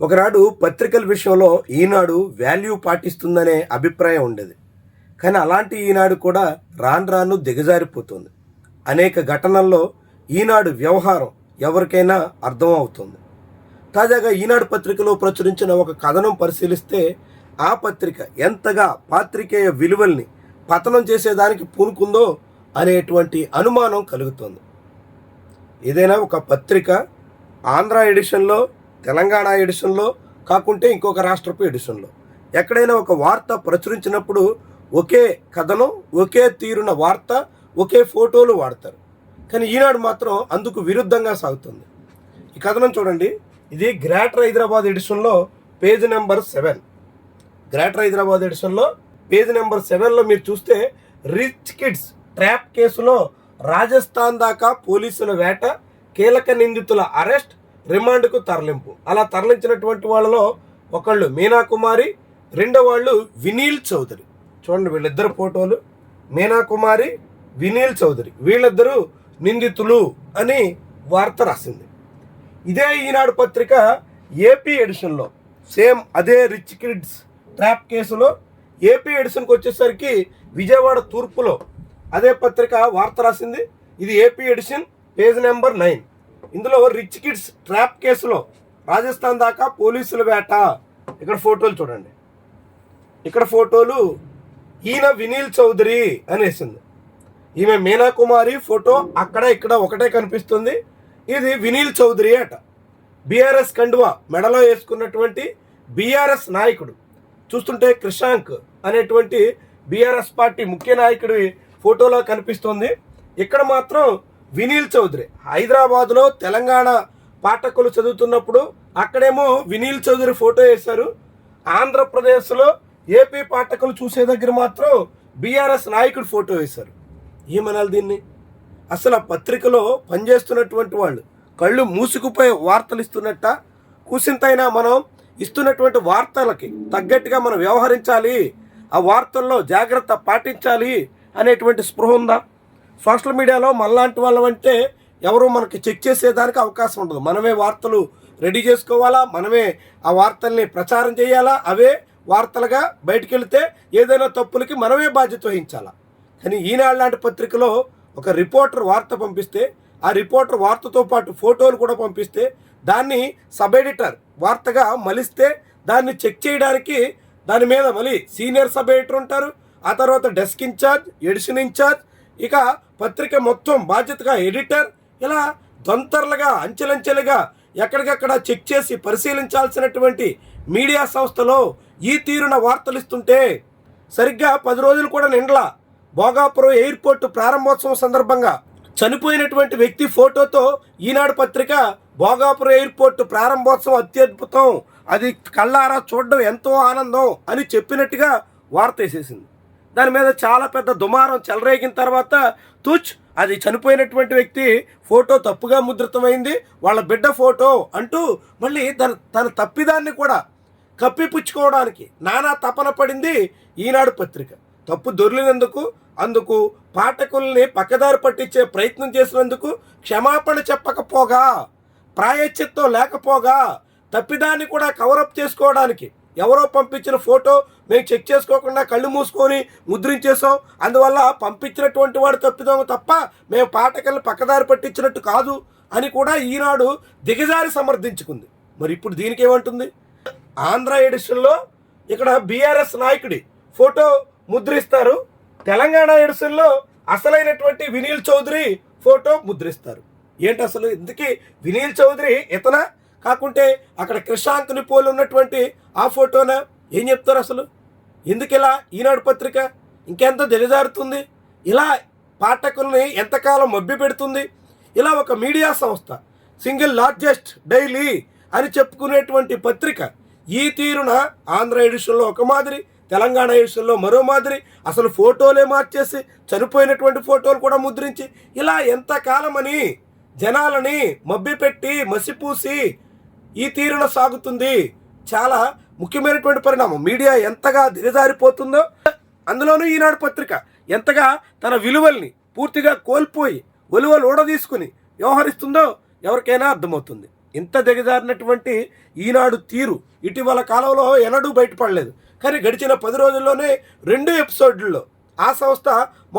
ఒకనాడు పత్రికల విషయంలో ఈనాడు వాల్యూ పాటిస్తుందనే అభిప్రాయం ఉండేది. కానీ అలాంటి ఈనాడు కూడా రాను రాను దిగజారిపోతుంది. అనేక ఘటనల్లో ఈనాడు వ్యవహారం ఎవరికైనా అర్థం అవుతుంది. తాజాగా ఈనాడు పత్రికలో ప్రచురించిన ఒక కథనం పరిశీలిస్తే ఆ పత్రిక ఎంతగా పాత్రికేయ విలువల్ని పతనం చేసేదానికి పూనుకుందో అనేటువంటి అనుమానం కలుగుతుంది. ఏదైనా ఒక పత్రిక ఆంధ్ర ఎడిషన్లో, తెలంగాణ ఎడిషన్లో కాకుంటే ఇంకొక రాష్ట్రపు ఎడిషన్లో ఎక్కడైనా ఒక వార్త ప్రచురించినప్పుడు ఒకే కథనం, ఒకే తీరున వార్త, ఒకే ఫోటోలు వాడతారు. కానీ ఈనాడు మాత్రం అందుకు విరుద్ధంగా సాగుతుంది. ఈ కథనం చూడండి. ఇది గ్రేటర్ హైదరాబాద్ ఎడిషన్లో పేజ్ నెంబర్ 7. గ్రేటర్ హైదరాబాద్ ఎడిషన్లో పేజ్ నెంబర్ 7లో మీరు చూస్తే రిచ్ కిడ్స్ ట్రాప్ కేసులో రాజస్థాన్ దాకా పోలీసుల వేట, కీలక నిందితుల అరెస్ట్, రిమాండ్కు తరలింపు. అలా తరలించినటువంటి వాళ్ళలో ఒకళ్ళు మీనా కుమారి, రెండో వాళ్ళు వినీల్ చౌదరి. చూడండి వీళ్ళిద్దరు ఫోటోలు, మీనా కుమారి, వినీల్ చౌదరి. వీళ్ళిద్దరూ నిందితులు అని వార్త రాసింది. ఇదే ఈనాడు పత్రిక ఏపీ ఎడిషన్లో సేమ్ అదే రిచ్ కిడ్స్ ట్రాప్ కేసులో ఏపీ ఎడిషన్కి వచ్చేసరికి విజయవాడ తూర్పులో అదే పత్రిక వార్త రాసింది. ఇది ఏపీ ఎడిషన్ పేజ్ నెంబర్ 9. ఇందులో రిచ్ కిడ్స్ ట్రాప్ కేసులో రాజస్థాన్ దాకా పోలీసుల వేట. ఇక్కడ ఫోటోలు చూడండి. ఇక్కడ ఫోటోలు ఈయన వినీల్ చౌదరి అనేసింది. ఈమె మీనా కుమారి ఫోటో అక్కడ ఇక్కడ ఒకటే కనిపిస్తుంది. ఇది వినీల్ చౌదరి అట. బీఆర్ఎస్ కండువా మెడలో వేసుకున్నటువంటి బీఆర్ఎస్ నాయకుడు. చూస్తుంటే క్రిషాంక్ అనేటువంటి బీఆర్ఎస్ పార్టీ ముఖ్య నాయకుడి ఫోటోలో కనిపిస్తుంది. ఇక్కడ మాత్రం వినీల్ చౌదరి. హైదరాబాద్లో తెలంగాణ పాఠకులు చదువుతున్నప్పుడు అక్కడేమో వినీల్ చౌదరి ఫోటో వేశారు. ఆంధ్రప్రదేశ్లో ఏపీ పాఠకులు చూసే దగ్గర మాత్రం బీఆర్ఎస్ నాయకుడు ఫోటో వేశారు. ఏమనాలి దీన్ని? అసలు ఆ పత్రికలో పనిచేస్తున్నటువంటి వాళ్ళు కళ్ళు మూసుకుపోయి వార్తలు ఇస్తున్నట్ట, కూసింతైనా మనం ఇస్తున్నటువంటి వార్తలకి తగ్గట్టుగా మనం వ్యవహరించాలి, ఆ వార్తల్లో జాగ్రత్త పాటించాలి అనేటువంటి స్పృహ ఉందా? సోషల్ మీడియాలో మనలాంటి వాళ్ళం అంటే ఎవరు మనకి చెక్ చేసేదానికి అవకాశం ఉండదు. మనమే వార్తలు రెడీ చేసుకోవాలా, మనమే ఆ వార్తల్ని ప్రచారం చేయాలా, అవే వార్తలుగా బయటికి వెళితే ఏదైనా తప్పులకి మనమే బాధ్యత వహించాలా. కానీ ఈనాడు లాంటి పత్రికలో ఒక రిపోర్టర్ వార్త పంపిస్తే ఆ రిపోర్టర్ వార్తతో పాటు ఫోటోలు కూడా పంపిస్తే దాన్ని సబ్ ఎడిటర్ వార్తగా మలిస్తే దాన్ని చెక్ చేయడానికి దాని మీద మళ్ళీ సీనియర్ సబ్ ఎడిటర్ ఉంటారు, ఆ తర్వాత డెస్క్ ఇన్ఛార్జ్, ఎడిషన్ ఇన్ఛార్జ్, ఇక పత్రిక మొత్తం బాధ్యతగా ఎడిటర్, ఇలా దొంతర్లుగా అంచెలంచెలుగా ఎక్కడికక్కడ చెక్ చేసి పరిశీలించాల్సినటువంటి మీడియా సంస్థలో ఈ తీరున వార్తలు ఇస్తుంటే సరిగ్గా 10 రోజులు కూడా నిండలా. భోగాపురం ఎయిర్పోర్టు ప్రారంభోత్సవం సందర్భంగా చనిపోయినటువంటి వ్యక్తి ఫోటోతో ఈనాడు పత్రిక భోగాపురం ఎయిర్పోర్టు ప్రారంభోత్సవం అత్యద్భుతం, అది కళ్ళారా చూడడం ఎంతో ఆనందం అని చెప్పినట్టుగా వార్త వేసేసింది. దాని మీద చాలా పెద్ద దుమారం చెలరేగిన తర్వాత అది చనిపోయినటువంటి వ్యక్తి ఫోటో తప్పుగా ముద్రితమైంది, వాళ్ళ బిడ్డ ఫోటో అంటూ మళ్ళీ తన తప్పిదాన్ని కూడా కప్పిపుచ్చుకోవడానికి నానా తపన పడింది ఈనాడు పత్రిక. తప్పు దొర్లినందుకు, అందుకు పాఠకుల్ని పక్కదారి పట్టించే ప్రయత్నం చేసినందుకు క్షమాపణ చెప్పకపోగా, ప్రాయశ్చిత్తం లేకపోగా, తప్పిదాన్ని కూడా కవరప్ చేసుకోవడానికి ఎవరో పంపించిన ఫోటో మేము చెక్ చేసుకోకుండా కళ్ళు మూసుకొని ముద్రించేసాం, అందువల్ల పంపించినటువంటి వాడు తప్పిదాం తప్ప మేము పాఠకుల్ని పక్కదారి పట్టించినట్టు కాదు అని కూడా ఈనాడు దిగజారి సమర్థించుకుంది. మరి ఇప్పుడు దీనికి ఏమంటుంది? ఆంధ్ర ఎడిషన్లో ఇక్కడ బీఆర్ఎస్ నాయకుడి ఫోటో ముద్రిస్తారు, తెలంగాణ ఎడిషన్లో అసలైనటువంటి వినీల్ చౌదరి ఫోటో ముద్రిస్తారు. ఏంటి అసలు? ఇందుకే వినీల్ చౌదరి ఇతన కాకుంటే అక్కడ క్రిషాంక్ని పోలి ఉన్నటువంటి ఆ ఫోటోనా? ఏం చెప్తారు అసలు? ఎందుకు ఇలా ఈనాడు పత్రిక ఇంకెంత దిగజారుతుంది? ఇలా పాఠకుల్ని ఎంతకాలం మభ్య పెడుతుంది? ఇలా ఒక మీడియా సంస్థ, సింగిల్ లార్జెస్ట్ డైలీ అని చెప్పుకునేటువంటి పత్రిక ఈ తీరున ఆంధ్ర ఎడిషన్లో ఒక మాదిరి, తెలంగాణ ఎడిషన్లో మరో మాదిరి, అసలు ఫోటోలే మార్చేసి చనిపోయినటువంటి ఫోటోలు కూడా ముద్రించి ఇలా ఎంతకాలమని జనాలని మభ్యపెట్టి మసిపూసి ఈ తీరున సాగుతుంది. చాలా ముఖ్యమైనటువంటి పరిణామం. మీడియా ఎంతగా దిగజారిపోతుందో, అందులోనూ ఈనాడు పత్రిక ఎంతగా తన విలువల్ని పూర్తిగా కోల్పోయి విలువలు ఊడదీసుకుని వ్యవహరిస్తుందో ఎవరికైనా అర్థమవుతుంది. ఇంత దిగజారినటువంటి ఈనాడు తీరు ఇటీవల కాలంలో ఎన్నడూ బయటపడలేదు. కానీ గడిచిన 10 రోజుల్లోనే 2 ఎపిసోడ్లలో ఆ సంస్థ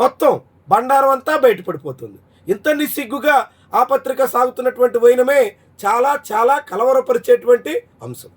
మొత్తం బండారం అంతా బయటపడిపోతుంది. ఇంత నిస్సిగ్గుగా ఆ పత్రిక సాగుతున్నటువంటి వైనమే చాలా చాలా కలవరపరిచేటువంటి అంశం.